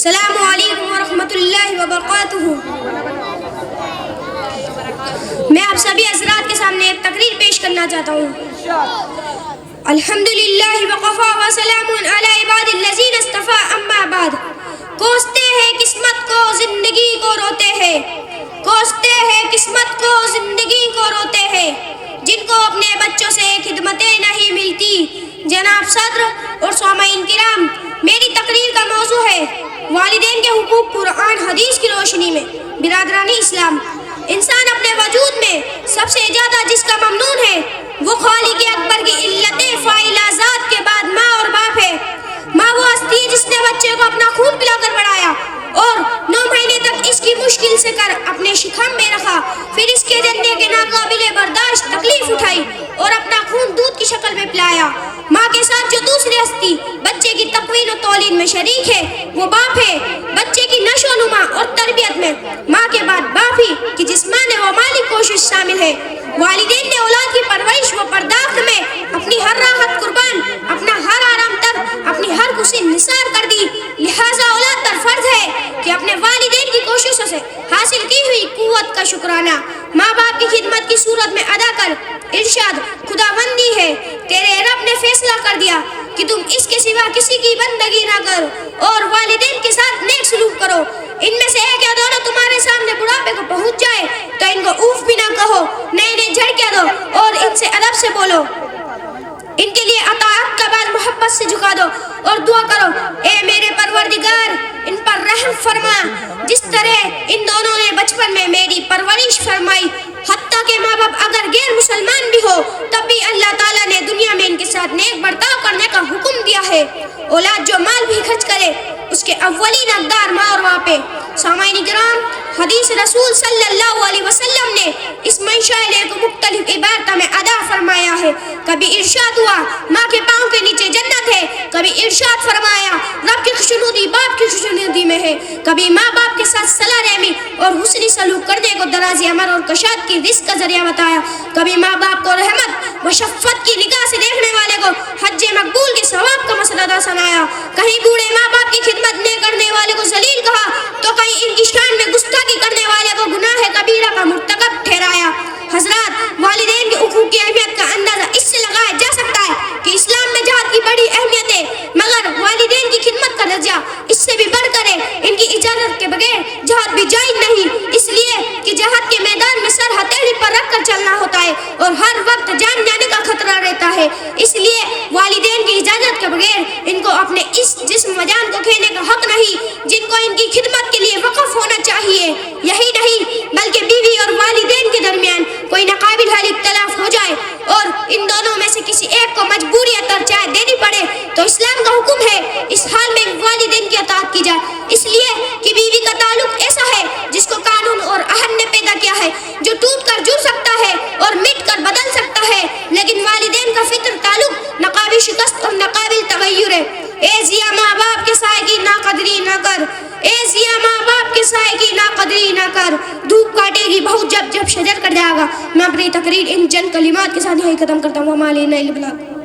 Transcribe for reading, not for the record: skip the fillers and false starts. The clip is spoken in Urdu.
السلام علیکم ورحمۃ اللہ وبرکاتہ۔ میں آپ سبھی حضرات کے سامنے ایک تقریر پیش کرنا چاہتا ہوں۔ الحمدللہ وقفا وسلام علی عباد الذین اصطفیٰ اما بعد۔ کوستے ہیں قسمت کو زندگی کو روتے ہیں، کوستے ہیں قسمت کو زندگی کو روتے ہیں، جن کو اپنے بچوں سے خدمتیں نہیں ملتی۔ جناب صدر اور سامعین کرام، میری تقریر کا موضوع ہے والدین کے حقوق قرآن حدیث کی روشنی میں۔ برادران اسلام، انسان اپنے وجود میں سب سے زیادہ جس کا ممنون ہے وہ خالق اکبر کی علت فاعلہ ذات کے بعد ماں اور باپ ہے۔ ماں وہ ہستی ہے جس نے بچے کو اپنا خون پلا کر بڑھایا اور 9 مہینے تک اس کی مشکل سے کر اپنے شکم میں رکھا، پھر اس کے جننے کے ناقابل برداشت تکلیف اٹھائی اور اپنا خون دودھ کی شکل میں پلایا۔ ماں کے ساتھ جو دوسری ہستی بچے کی تکوین و تولید میں شریک ہے وہ باپ ہے۔ بچے کی نشو و نما اور تربیت میں ماں کے بعد باپ ہی کی جسمانی و مالی کوشش شامل ہے۔ والدین نے اولاد کی پرورش و پرداخت میں اپنی ہر راحت قربان، اپنا ہر آرام تر، اپنی ہر خوشی نثار کر دی، لہٰذا اولاد پر فرض ہے کہ اپنے والدین کی کوششوں سے حاصل کی ہوئی قوت کا شکرانہ ماں باپ کی خدمت کی صورت میں ادا کر۔ ارشاد خداوندی ہے، تیرے رب نے فیصلہ کر دیا کہ تم اس کے سوا کسی کی بندگی نہ کرو اور والدین کے ساتھ نیک سلوک کرو۔ ان میں سے ایک یا دونوں تمہارے سامنے بڑھاپے کو پہنچ جائے تو ان کو اوف بھی نہ کہو، نہ انہیں جھڑکیاں دو اور ان سے ادب سے بولو۔ ان کے لیے اطاعت کا بال محبت سے جھکا دو اور دعا کرو، اے میرے پروردگار ان پر رحم فرما جس طرح ان دونوں نے بچپن میں میری پرورش فرمائی۔ حتیٰ کہ ماں باپ اگر غیر مسلمان بھی ہو تب بھی اللہ تعالیٰ نے دنیا میں ان کے ساتھ نیک برتاؤ کرنے کا حکم دیا ہے۔ اولاد جو مال بھی خرچ کرے اس کے اولین حقدار ماں اور باپ ہے۔ سامعین کرام، حدیث رسول صلی اللہ علیہ وسلم نے اس منشاء کو مختلف عبارتوں میں ادا فرمایا ہے۔ کبھی ارشاد ہوا ماں کے پاؤں کے نیچے جنت ہے، کبھی ارشاد فرمایا رب کی خوشنودی باپ کی خوشنودی میں ہے، کبھی ماں باپ کے ساتھ صلہ رحمی اور حسنی سلوک کرنے کو دراز عمر اور کشاد کی رزق کا ذریعہ بتایا، کبھی ماں باپ کو رحمت و شفقت کی نگاہ سے دیکھنے والے کو حج مقبول کے ثواب کا مسئلہ سنایا، کہیں بوڑھے ماں باپ کی خدمت نہ کرنے والے کو ذلیل کہا تو کہیں ان کی شان میں گستاخی کرنے والے کو گناہ کبیرہ کا مرتکب ٹھہرایا۔ حضرات، والدین کے حقوق کی اہمیت کا اندازہ اس سے لگایا جا سکتا ہے کہ اسلام میں جہاد کی بڑی اہمیت ہے، مگر والدین کی خدمت کا درجہ اس سے بھی بڑھ کر ہے۔ ان کی اجازت کے بغیر جہاد بھی جائز نہیں، اس لیے کہ جہاد کے میدان میں سر ہتھیلی پر رکھ کر چلنا ہوتا ہے اور ہر وقت جان جانے کا خطرہ رہتا ہے۔ اس لیے والدین کی اجازت کے بغیر ان کو اپنے اس جسم و جان کو کھینے کا حق نہیں، جن کو ان کی خدمت کے لیے وقف ہونا چاہیے۔ یہی نہیں بلکہ بیوی اور والدین کے درمیان کوئی ناقابل حل اختلاف ہو جائے اور ان دونوں میں سے کسی ایک کو مجبوری چاہے دینی پڑے تو اسلام کا حکم ہے اس حال میں والدین کی اطاعت کی جائے، اس لیے کہ بیوی کا تعلق ایسا ہے جس کو قانون اور عہد نے پیدا کیا ہے، جو ٹوٹ کر جڑ سکتا ہے اور مٹ کر بدل سکتا ہے، لیکن والدین کا فطر تعلق ناقابل شکست اور ناقابل تغیر ہے۔ اے ضیا ماں باپ کے سائے کی ناقدری نہ کر، اے ضیا ماں باپ کے سائے کی ناقدری نہ کر، دھوپ کاٹے گی بہت جب شجر کر جائے گا۔ میں اپنی تقریر ان چند کلمات کے ساتھ یہی ختم کرتا ہوں۔ ہمارے نئے